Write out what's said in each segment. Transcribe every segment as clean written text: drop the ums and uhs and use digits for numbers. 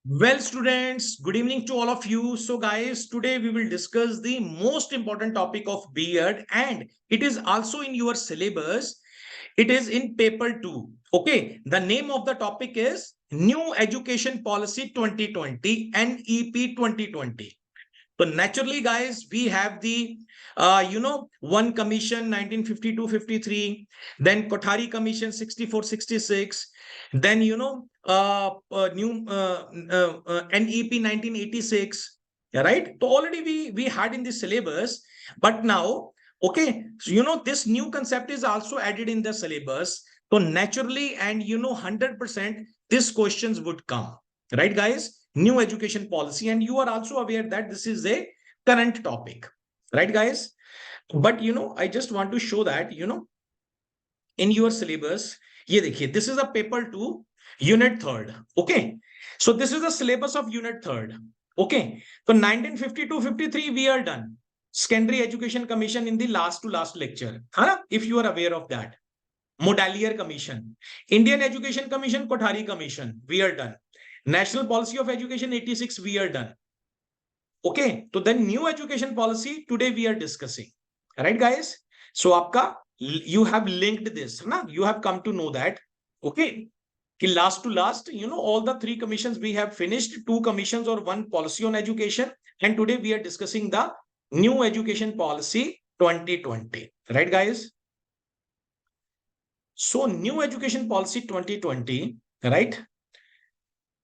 Well, students, good evening to all of you. So, guys, today we will discuss the most important topic of B.Ed, and it is also in your syllabus. It is in paper 2. Okay, the name of the topic is New Education Policy 2020, NEP 2020. So naturally, guys, we have the, one commission 1952-53, then Kothari Commission 64-66, then, NEP 1986, right? So already we had in the syllabus, but now, okay, so, this new concept is also added in the syllabus. So naturally, and 100%, these questions would come, right, guys? New education policy, and you are also aware that this is a current topic, right, guys? But I just want to show that in your syllabus, ye dekhiye, this is a paper 2 unit 3rd. Okay, so this is the syllabus of unit 3rd. Okay, so 1952-53 we are done. Secondary Education Commission in the last to last lecture, huh? If you are aware of that. Modalier Commission, Indian Education Commission, Kothari Commission, we are done. National Policy of Education 86, we are done. Okay, so then new education policy today we are discussing. Right, guys? So, aapka, you have linked this, na? You have come to know that. Okay. Last to last, all the three commissions we have finished, two commissions or one policy on education. And today we are discussing the new education policy 2020. Right, guys? So, new education policy 2020, right?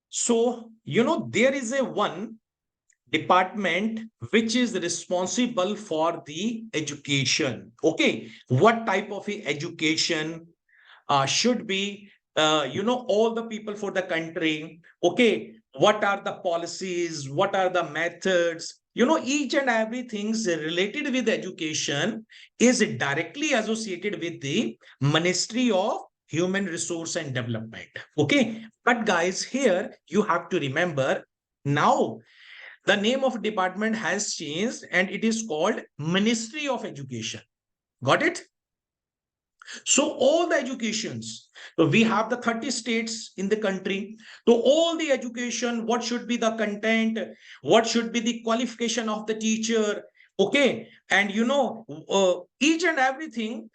So, there is a one department which is responsible for the education. Okay, what type of education should be, all the people for the country. Okay, what are the policies, what are the methods, each and everything related with education is directly associated with the Ministry of Human Resource and Development. Okay, but guys, here you have to remember, now the name of department has changed and it is called Ministry of Education. Got it? So all the educations, so we have the 30 states in the country. So all the education, what should be the content, what should be the qualification of the teacher, okay, and each and everything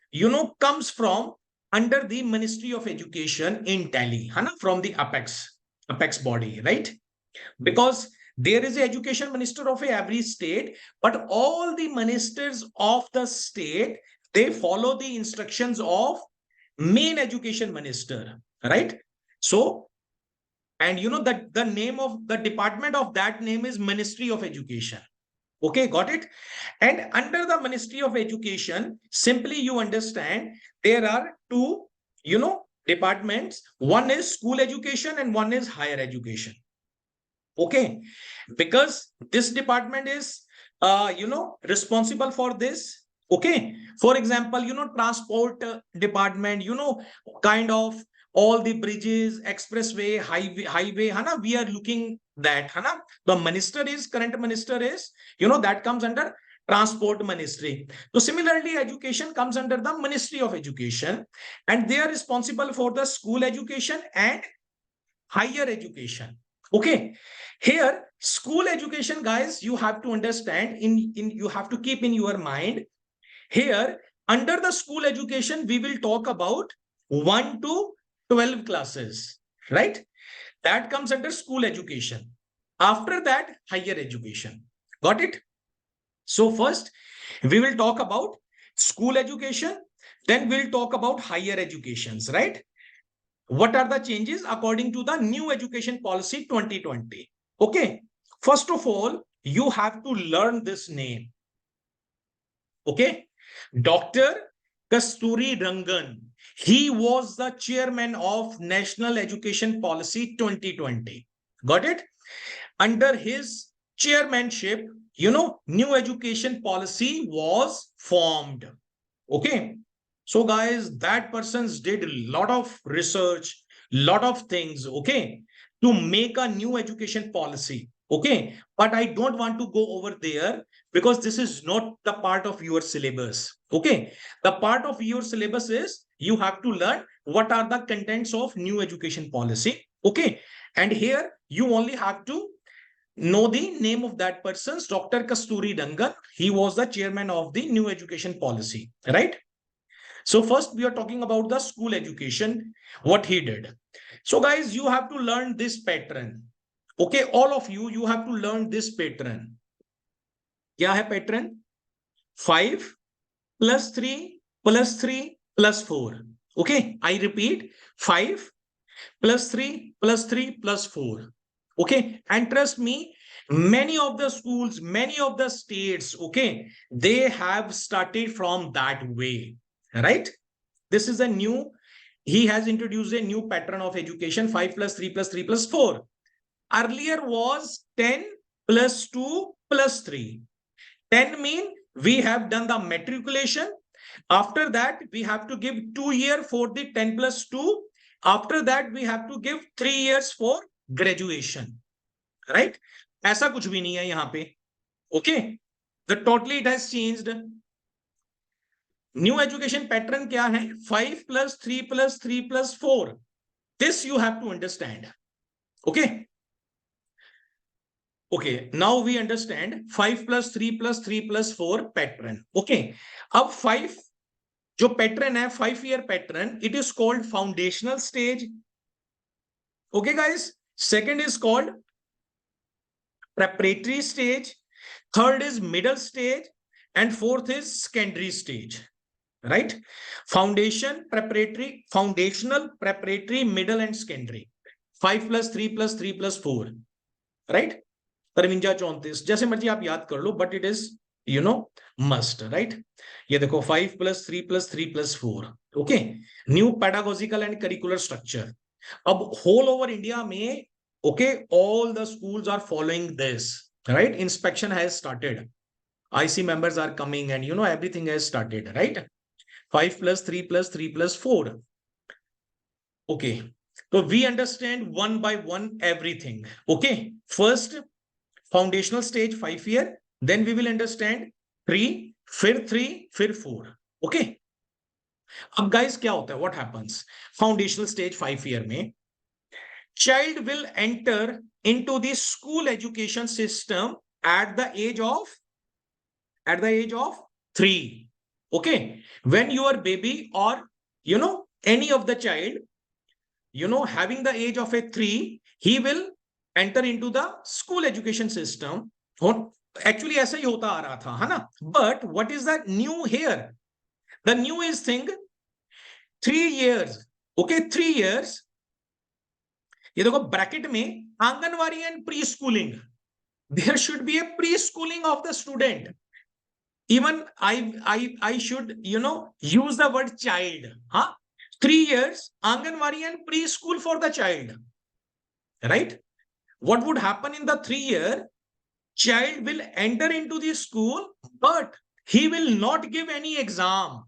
comes from under the Ministry of Education in Delhi, from the apex body, right? Because there is an education minister of every state, but all the ministers of the state, they follow the instructions of main education minister, right? So, and that the name of the department of that name is Ministry of Education. Okay, got it? And under the Ministry of Education, simply you understand there are two departments. One is school education and one is higher education. Okay, because this department is responsible for this. Okay, for example, transport department, kind of all the bridges, expressway, highway, hana, we are looking that, hana. The minister is, current minister is, that comes under transport ministry. So similarly, education comes under the Ministry of Education, and they are responsible for the school education and higher education. Okay, here school education, guys, you have to understand, in you have to keep in your mind, here under the school education we will talk about 1 to 12 classes, right? That comes under school education. After that, higher education. Got it? So first we will talk about school education, then we'll talk about higher educations, right? What are the changes according to the new education policy 2020? Okay, first of all, you have to learn this name. Okay, Dr. Kasturi Rangan. He was the chairman of National Education Policy 2020. Got it? Under his chairmanship, new education policy was formed. Okay, so guys, that person's did a lot of research, lot of things, okay, to make a new education policy. Okay, but I don't want to go over there because this is not the part of your syllabus. Okay, the part of your syllabus is you have to learn what are the contents of new education policy. Okay, And here you only have to know the name of that person, Dr. Kasturi Rangan. He was the chairman of the new education policy, right? So first we are talking about the school education, what he did. So guys, you have to learn this pattern. Okay, all of you, you have to learn this pattern. क्या है pattern? 5 plus 3 plus 3 plus 4. Okay, I repeat, 5 plus 3 plus 3 plus 4. Okay, and trust me, many of the schools, many of the states, okay, they have started from that way, right? This is a new, he has introduced a new pattern of education, 5 plus 3 plus 3 plus 4. Earlier was 10 plus 2 plus 3. 10 mean we have done the matriculation. After that, we have to give 2 years for the 10 plus 2. After that, we have to give 3 years for graduation. Right? ऐसा कुछ भी नहीं है यहाँ पे. Okay? The totally it has changed. New education pattern क्या है? 5 plus 3 plus 3 plus 4. This you have to understand. Okay? Okay, now we understand 5 plus 3 plus 3 plus 4 pattern. Okay, अब 5 जो pattern है 5 year pattern, it is called foundational stage. Okay guys, second is called preparatory stage, third is middle stage, and fourth is secondary stage. Right? Foundation, preparatory, foundational, preparatory, middle, and secondary. 5 plus 3 plus 3 plus 4. Right? 53-34 जैसे मर्जी आप याद कर लो, but it is must, right? ये देखो 5 plus 3 plus 3 plus 4. Okay, new pedagogical and curricular structure. अब whole over India में, okay, all the schools are following this, right? Inspection has started, IC members are coming, and everything has started, right? 5 plus 3 plus 3 plus 4. Okay, so we understand one by one everything. Okay, first foundational stage 5 year, then we will understand 3, फिर 3, फिर 4. Okay, अब guys क्या होता है, what happens? Foundational stage 5 year में child will enter into the school education system at the age of 3. Okay, when your baby or any of the child having the age of a 3, he will enter into the school education system. Actually ऐसा ही होता आ रहा था, है ना? But what is the new here? The new is thing 3 years. Okay, 3 years. ये देखो bracket में anganwadi and pre schooling. There should be a preschooling of the student. Even I should use the word child. Huh? 3 years anganwadi and preschool for the child. Right? What would happen in the 3 year? Child will enter into the school, but he will not give any exam.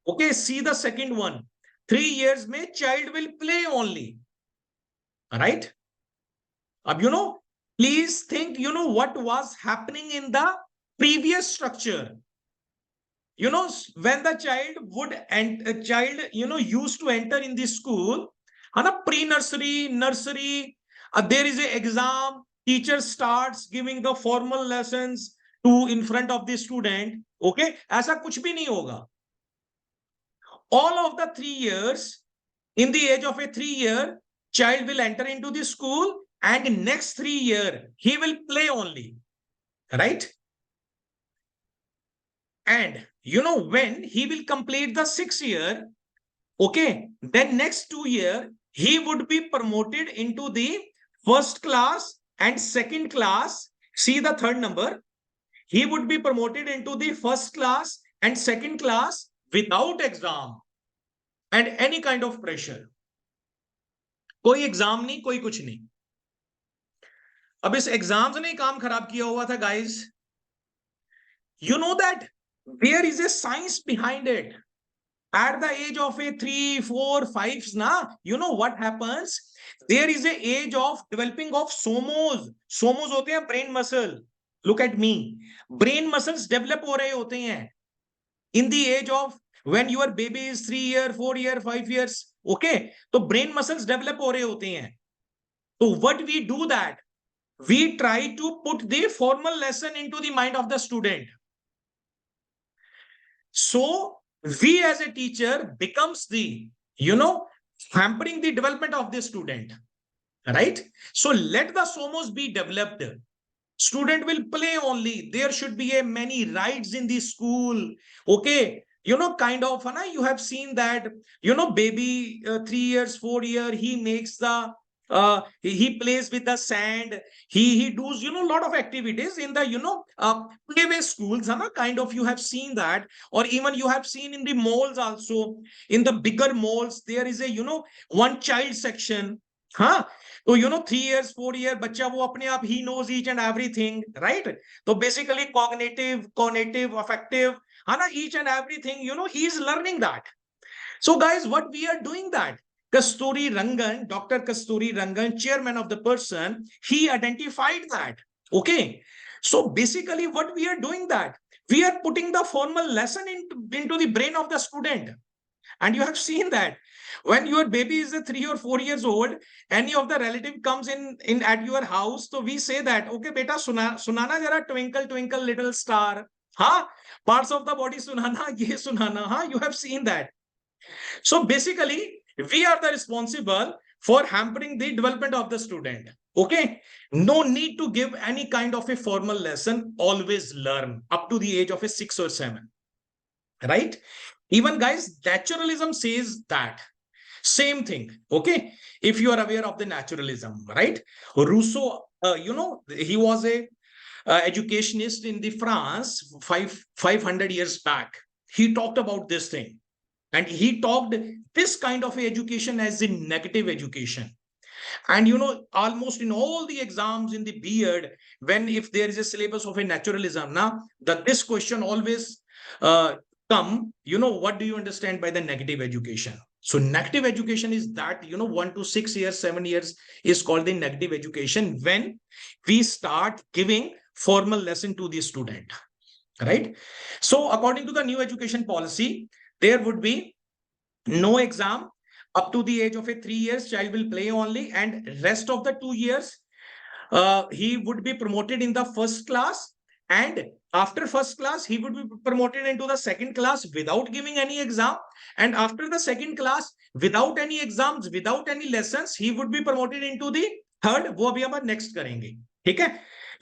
Okay, see the second one. 3 years में child will play only. Right? Ab please think, what was happening in the previous structure. When the child would used to enter in the school, pre-nursery, nursery, there is a exam, teacher starts giving the formal lessons to in front of the student. Okay, ऐसा कुछ भी नहीं होगा. All of the 3 years, in the age of a 3 year, child will enter into the school, and next 3 year he will play only, right? And when he will complete the 6th year, okay, then next 2 year he would be promoted into the first class and second class. See the third number. He would be promoted into the first class and second class without exam and any kind of pressure. कोई exam नहीं, कोई कुछ नहीं. अब इस exams ने काम खराब किया हुआ था guys. You know that there is a science behind it. At the age of a 3, 4, 5, what happens? There is a age of developing of somos. Somos होते हैं brain muscle. Look at me. Brain muscles develop हो रहे होते हैं in the age of when your baby is 3 year, 4 year, 5 years. Okay, तो brain muscles develop हो रहे होते हैं. So what we do that, we try to put the formal lesson into the mind of the student. So we as a teacher becomes the, hampering the development of the student, right? So let the SOMOs be developed. Student will play only. There should be a many rides in the school. Okay. Kind of, you have seen that, baby 3 years, 4 year, he makes the, he plays with the sand. He does, lot of activities in the, playway schools, kind of, you have seen that. Or even you have seen in the malls also. In the bigger malls, there is a, one child section. Huh? तो 3 years 4 year बच्चा वो अपने आप he knows each and everything, right? तो basically cognitive affective है ना, each and everything, he is learning that. So guys, what we are doing that, Kasturi Rangan, Dr. Kasturi Rangan, chairman of the person, he identified that. Okay, so basically what we are doing that, we are putting the formal lesson into the brain of the student. And you have seen that when your baby is 3 or 4 years old, any of the relative comes in at your house, so we say that, okay, beta, sunana jara twinkle, twinkle, little star. Huh? Parts of the body sunana, ye sunana. Huh? You have seen that. So basically, we are the responsible for hampering the development of the student. Okay. No need to give any kind of a formal lesson. Always learn up to the age of a 6 or 7. Right? Even guys, naturalism says that same thing. Okay, if you are aware of the naturalism, right? Rousseau, he was a educationist in the France 500 years back. He talked about this thing, and he talked this kind of education as a negative education. And almost in all the exams in the B.Ed, when if there is a syllabus of a naturalism, now that this question always come, what do you understand by the negative education? So negative education is that, 1 to 6 years, 7 years is called the negative education when we start giving formal lesson to the student, right? So according to the new education policy, there would be no exam up to the age of a 3 years, child will play only, and rest of the 2 years, he would be promoted in the first class, and after first class, he would be promoted into the second class without giving any exam. And after the second class, without any exams, without any lessons, he would be promoted into the third. वो अभी हम next करेंगे. ठीक है?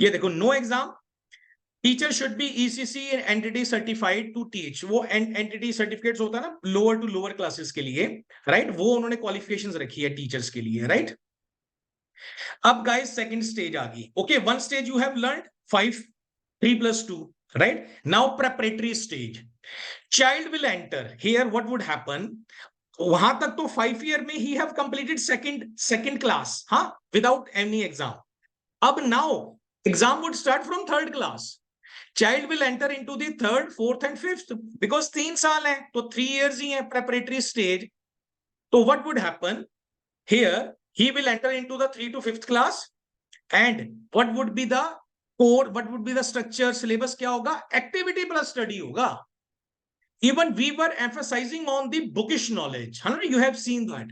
ये देखो, no exam. Teacher should be ECC entity certified to teach. वो entity certificates होता है ना lower to lower classes के लिए, right? वो उन्होंने qualifications रखी है teachers के लिए, right? अब guys, second stage आ गई. Okay, one stage you have learned 5, 3 plus 2, right? Now preparatory stage. Child will enter. Here what would happen? वहां तक तो 5 year में he have completed second class, हाँ, without any exam. अब now exam would start from third class. Child will enter into the third, fourth and fifth because 3 साल है, तो 3 years ही है preparatory stage. So what would happen? Here he will enter into the 3 to 5th class, and what would be the core, what would be the structure, syllabus क्या होगा? Activity plus study होगा. Even we were emphasizing on the bookish knowledge. You have seen that.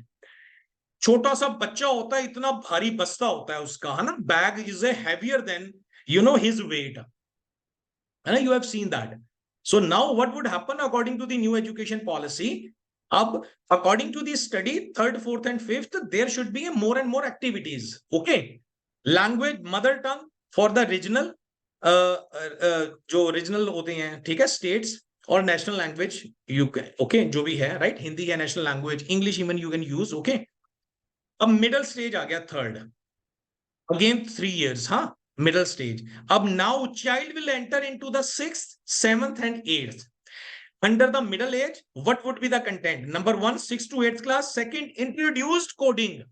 छोटा सा बच्चा होता है, इतना भारी बस्ता होता है उसका, है ना? Bag is a heavier than his weight. And you have seen that. So now what would happen according to the new education policy? According to the study, 3rd, 4th and 5th, there should be more and more activities. Okay. Language, mother tongue for the regional, जो regional होते हैं, ठीक है, states, और national language, you can, okay, जो भी है, right? Hindi है national language, English even you can use, okay. अब middle stage आ गया 3rd. Again 3 years, huh? Middle stage. Now child will enter into the 6th, 7th and 8th. Under the middle age, what would be the content? Number 1, 6th to 8th class. Second, introduced coding.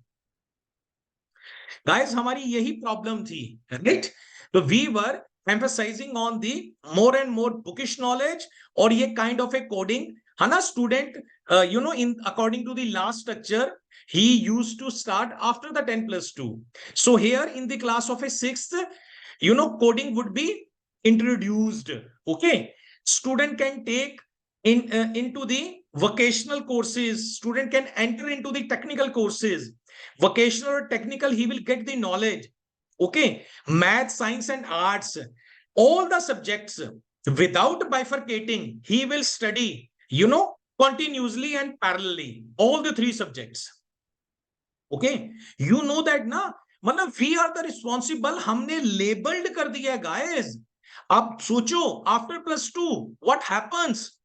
Guys, हमारी यही problem थी, right? So we were emphasizing on the more and more bookish knowledge or ये kind of a coding. है ना, student, according to the last structure, he used to start after the 10 plus 2. So here in the class of a 6th, coding would be introduced. Okay. Student can take into the vocational courses. Student can enter into the technical courses. vocational or technical, he will get the knowledge. Okay, math, science, and arts, all the subjects without bifurcating, he will study, continuously and parallelly, all the three subjects. Okay, you know that na, मतलब we are the responsible, हमने labeled कर दिया guys. अब सोचो after +2 what happens?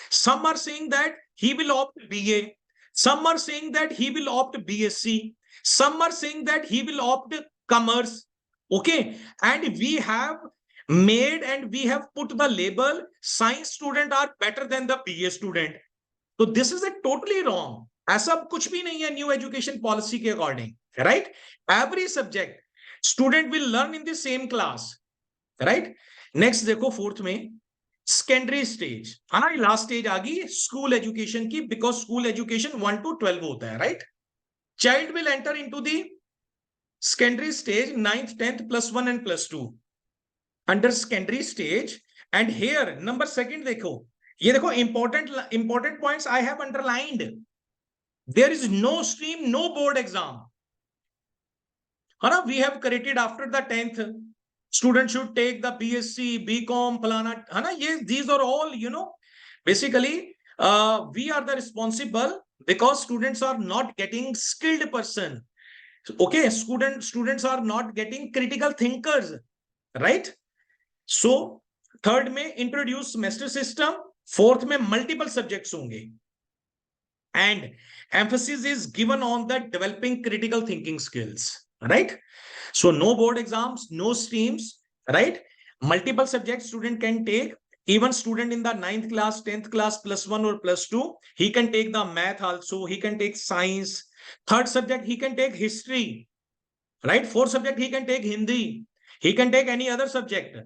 Some are saying that he will opt BA. Some are saying that he will opt BSc. Some are saying that he will opt commerce. Okay. And we have made and we have put the label science student are better than the BA student. So this is a totally wrong. ऐसा कुछ भी नहीं है new education policy के according, right? Every subject student will learn in the same class, right? Next देखो fourth में secondary stage, है ना? लास्ट स्टेज आ गई स्कूल एजुकेशन की, बिकॉज स्कूल एजुकेशन 1 to 12 होता है, right? Child will enter into the secondary stage 9th 10th +1 and +2 under secondary stage. And here number second देखो, ये देखो important points I have underlined. There is no stream, no board exam, है ना? We have created after the 10th student should take the BSc, BCom, Palana, है ना? ये these are all, basically we are the responsible because students are not getting skilled person. Okay, students are not getting critical thinkers, right? So third में introduce semester system, fourth में multiple subjects होंगे, and emphasis is given on the developing critical thinking skills, right? So no board exams, no streams, right? Multiple subjects student can take. Even student in the 9th class, 10th class, +1 or +2, he can take the math also, he can take science. Third subject, he can take history, right? Fourth subject, he can take Hindi. He can take any other subject,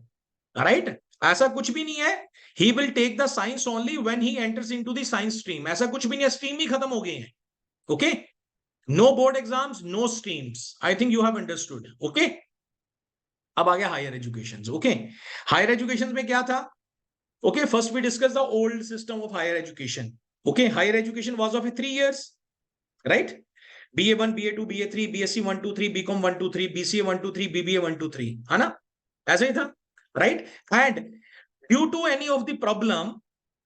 right? ऐसा कुछ भी नहीं है. He will take the science only when he enters into the science stream. ऐसा कुछ भी नहीं है, stream ही खत्म हो गए हैं. Okay? No board exams, no streams. I think you have understood. Okay? अब आ गया higher education. Okay, higher education में क्या था? Okay, first we discuss the old system of higher education. Okay, higher education was of 3 years, right? BA1, BA2, BA3, BSc 1 2 3, BCom 1 2 3, BCA 1 2 3, BBA 1 2 3, है ना? ऐसा ही था, right? And due to any of the problem,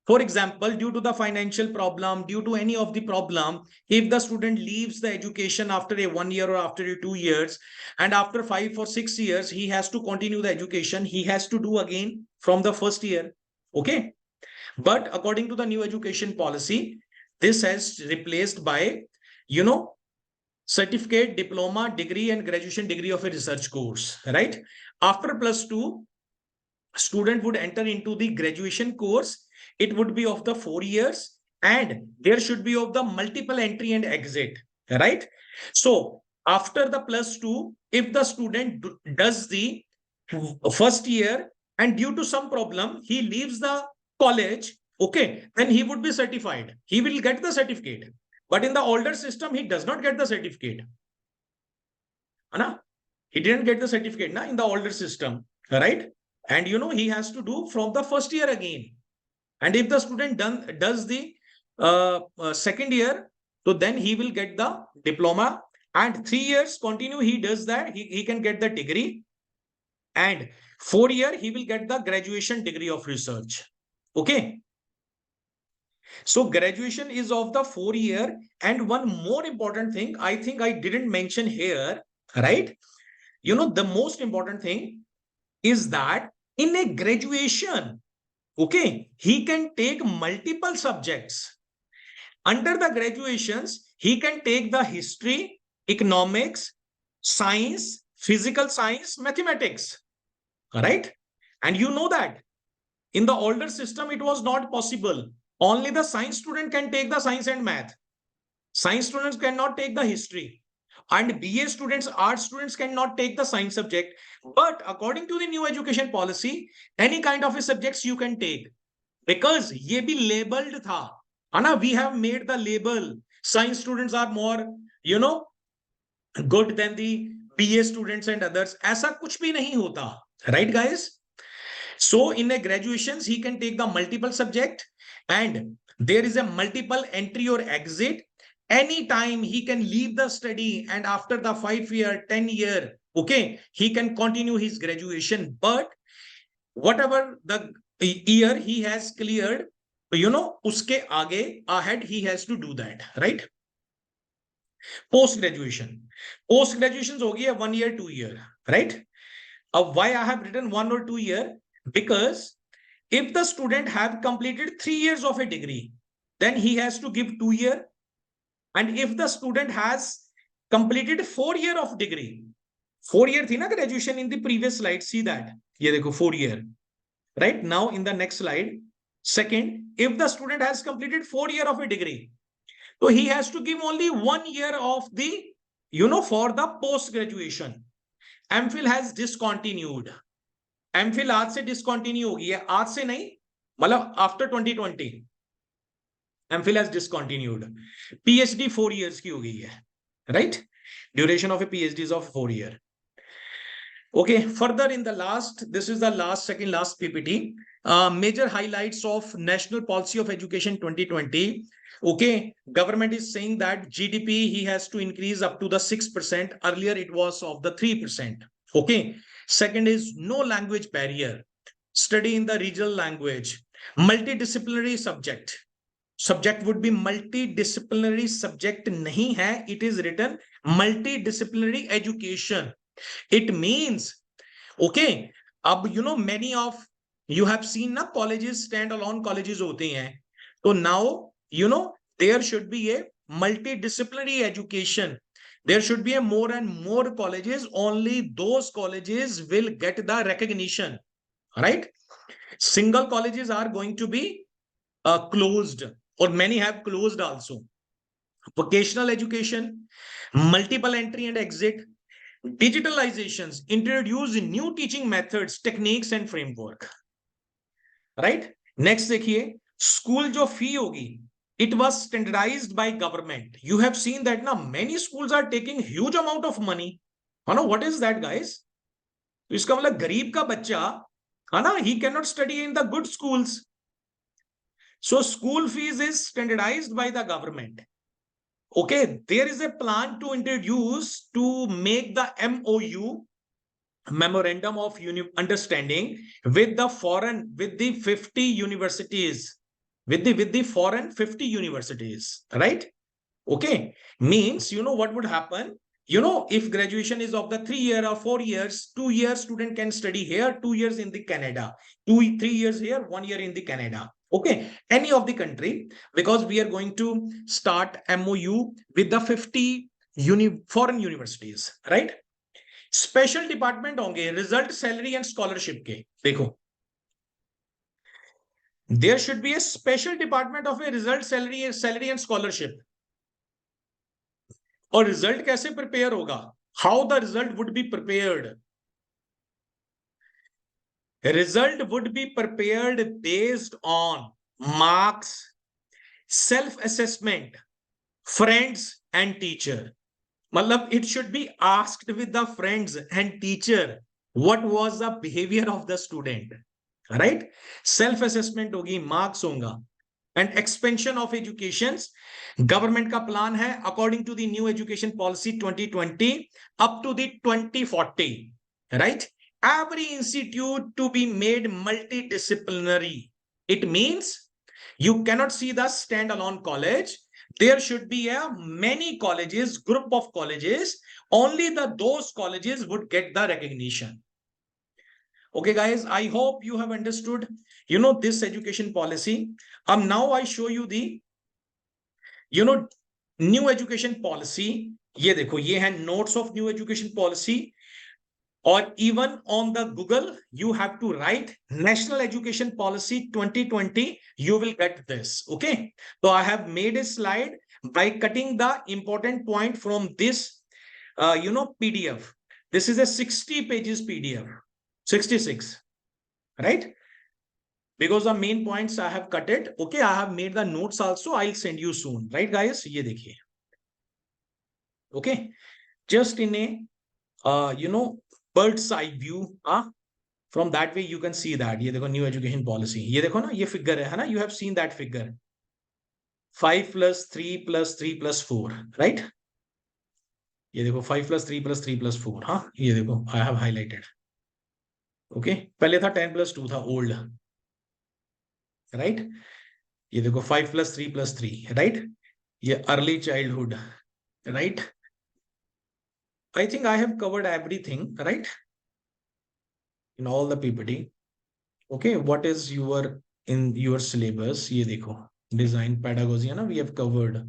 for example, due to the financial problem, due to any of the problem, if the student leaves the education after a 1 year or after a 2 years, and after 5 or 6 years, he has to continue the education, he has to do again from the first year. Okay. But according to the new education policy, this has replaced by, certificate, diploma, degree, and graduation degree of a research course, right? After +2, student would enter into the graduation course. It would be of the 4 years, and there should be of the multiple entry and exit, right? So after the +2, if the student does the first year and due to some problem, he leaves the college, okay, then he would be certified. He will get the certificate. But in the older system, he does not get the certificate. Anna? He didn't get the certificate na, in the older system, right? And he has to do from the first year again. And if the student does the second year, so then he will get the diploma, and 3 years continue, he does that, he can get the degree, and 4 year, he will get the graduation degree of research. Okay. So graduation is of the 4 year. And one more important thing, I think I didn't mention here, right? The most important thing is that in a graduation, okay, he can take multiple subjects. Under the graduations, he can take the history, economics, science, physical science, mathematics, right? And you know that in the older system, it was not possible. Only the science student can take the science and math. Science students cannot take the history. And BA students, art students cannot take the science subject. But according to the new education policy, any kind of a subjects you can take. Because ye bhi labeled tha. Anna, we have made the label. Science students are more, good than the BA students and others. Aisa kuch bhi nahi hota. Right, guys? So in a graduations, he can take the multiple subject, and there is a multiple entry or exit. Anytime he can leave the study, and after the 5 year, 10 year, okay, he can continue his graduation. But whatever the year he has cleared, uske aage ahead he has to do that, right? Post graduation. Post graduation ho gaya 1 year, 2 year, right? Why I have written 1 or 2 year? Because if the student have completed 3 years of a degree, then he has to give 2 year. And if the student has completed 4 year of degree, 4 year thi na graduation in the previous slide, see that. Ye dekho 4 year. Right now in the next slide, second, if the student has completed 4 year of a degree, so he has to give only 1 year of the, for the post graduation. MPhil has discontinued. MPhil आज से discontinue होगी है, आज से नहीं, मतलब after 2020 MPhil has discontinued. PhD 4 years की हो गई है, right? Duration of a PhD is of 4 year. Okay, further in the last, this is the second last PPT. Major highlights of National Policy of Education 2020. Okay, government is saying that GDP he has to increase up to the 6%. Earlier it was of the 3%. Okay. Second is no language barrier. Study in the regional language. Multidisciplinary subject. Subject would be multidisciplinary subject nahi hai. It is written multidisciplinary education. It means, okay, many of you have seen na colleges, standalone colleges hote hain. So now, there should be a multidisciplinary education. There should be a more and more colleges. Only those colleges will get the recognition, right? Single colleges are going to be closed, or many have closed also. Vocational education, multiple entry and exit, digitalizations, introduce new teaching methods, techniques and framework, right? Next देखिए, school जो fee होगी, it was standardized by government. You have seen that now many schools are taking huge amount of money. What is that, guys? तो इसका मतलब गरीब का बच्चा है ना, he cannot study in the good schools. So school fees is standardized by the government. Okay, there is a plan to introduce, to make the MOU, Memorandum of Understanding, with the 50 universities, with the foreign 50 universities, right? Okay, means, what would happen? If graduation is of the 3 year or 4 years, 2 years student can study here, 2 years in the Canada, 3 years here, 1 year in the Canada. Okay, any of the country, because we are going to start MOU with the 50 foreign universities, right? Special department होंगे result, salary and scholarship के. देखो, there should be a special department of a result, salary and scholarship. और result कैसे prepare होगा? How the result would be prepared? Result would be prepared based on marks, self assessment, friends and teacher. मतलब it should be asked with the friends and teacher what was the behaviour of the student, right? Self assessment होगी, marks होगा. And expansion of educations, government का plan है according to the new education policy 2020 up to the 2040, right? Every institute to be made multidisciplinary. It means you cannot see the standalone college. There should be a many colleges, group of colleges. Only those colleges would get the recognition. Okay, guys, I hope you have understood, this education policy. Now I show you the, new education policy. ये देखो, ये है notes of new education policy. Or even on the Google, you have to write National Education Policy 2020. You will get this. Okay. So I have made a slide by cutting the important point from this, PDF. This is a 60 pages PDF. 66, right? Because the main points I have cut it. Okay, I have made the notes also. I'll send you soon, right, guys? ये देखिए. Okay, just in a bird's eye view, from that way you can see that. ये देखो new education policy. ये देखो ना, ये figure है ना? You have seen that figure. 5 plus 3 plus 3 plus 4, right? ये देखो 5 plus 3 plus 3 plus 4, हाँ ये देखो I have highlighted. ओके पहले था 10 plus 2 था ओल्ड, राइट? ये देखो 5 plus 3 plus 3, राइट? ये early childhood, right? I think I have covered everything, right? In all the PPT. Okay, what is your in your syllabus? ये देखो design pedagogy है ना, we have covered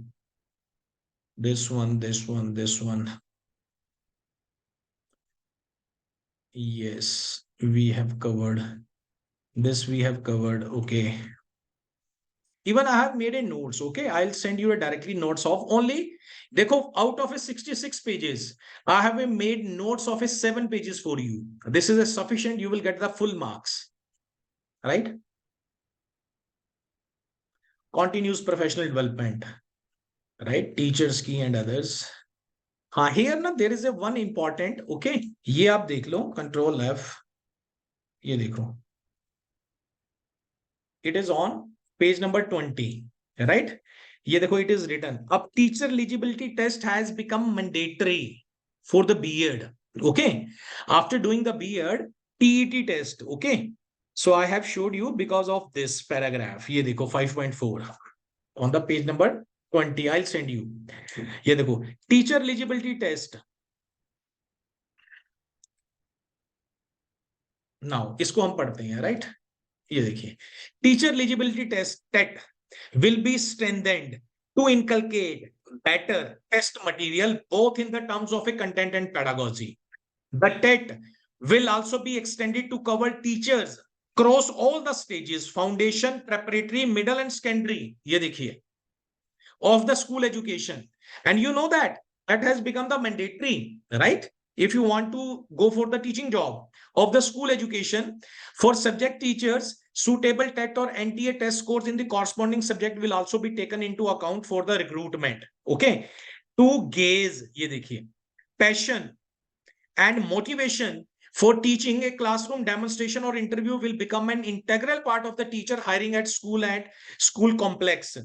this one, this one, this one. Yes, we have covered this. We have covered. Okay. Even I have made a notes. Okay, I'll send you a directly notes of only. Dekho, out of a 66 pages, I have made notes of a 7 pages for you. This is a sufficient. You will get the full marks, right? Continuous professional development, right? Teachers key and others. हाँ here ना there is a one important. Okay, ये आप देख लो. Control F. ये देखो. It is on page number 20, right? ये देखो it is written. अब teacher eligibility test has become mandatory for the B.Ed. Okay, after doing the B.Ed TET test. Okay, so I have showed you because of this paragraph. ये देखो 5.4 on the page number 20. I'll send you. ये देखो teacher eligibility test. Now इसको हम पढ़ते हैं, right? ये देखिए teacher eligibility test TET will be strengthened to inculcate better test material both in the terms of a content and pedagogy. The TET will also be extended to cover teachers across all the stages, foundation, preparatory, middle and secondary, ये देखिए, of the school education. And you know that has become the mandatory, right? If you want to go for the teaching job of the school education, for subject teachers, suitable TET or NTA test scores in the corresponding subject will also be taken into account for the recruitment. Okay, to gaze, ye dekhiye, passion and motivation for teaching, a classroom demonstration or interview will become an integral part of the teacher hiring at school and school complex.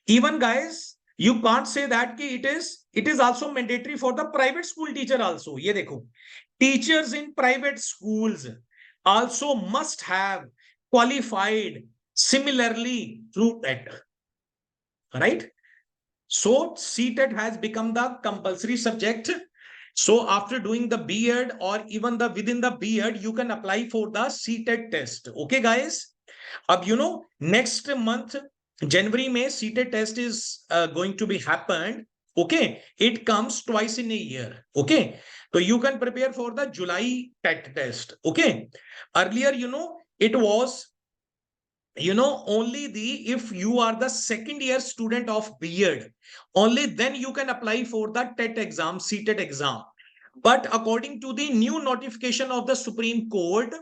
Even guys, you can't say that ki it is also mandatory for the private school teacher also. Ye dekho, teachers in private schools also must have qualified similarly through TET, right? So CTET has become the compulsory subject. So after doing the B.Ed or even the within the B.Ed, you can apply for the CTET test. Okay, guys. Ab you know, next month, January May, CTET test is going to be happened. Okay, it comes twice in a year. Okay, so you can prepare for the July TET test. Okay, earlier, you know, it was, you know, only the if you are the second year student of B.Ed, only then you can apply for the TET exam, CTET exam. But according to the new notification of the Supreme Court,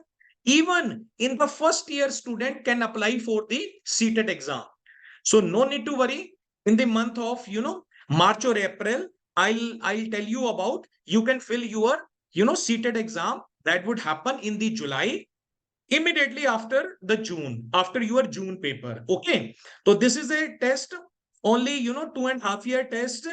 even in the first year student can apply for the CTET exam. So no need to worry. In the month of, you know, March or April, I'll tell you about, you can fill your, you know, CTET exam. That would happen in the July, immediately after the June, after your June paper. Okay, so this is a test only, you know, 2.5 year test.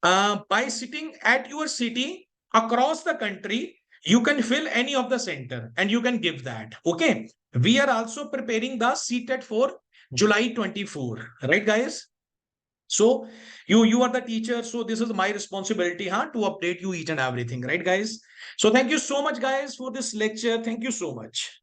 By sitting at your city across the country, you can fill any of the center and you can give that. Okay, we are also preparing the CTET for July 24, right guys? So you are the teacher, so this is my responsibility, to update you each and everything, right guys? So thank you so much guys for this lecture. Thank you so much.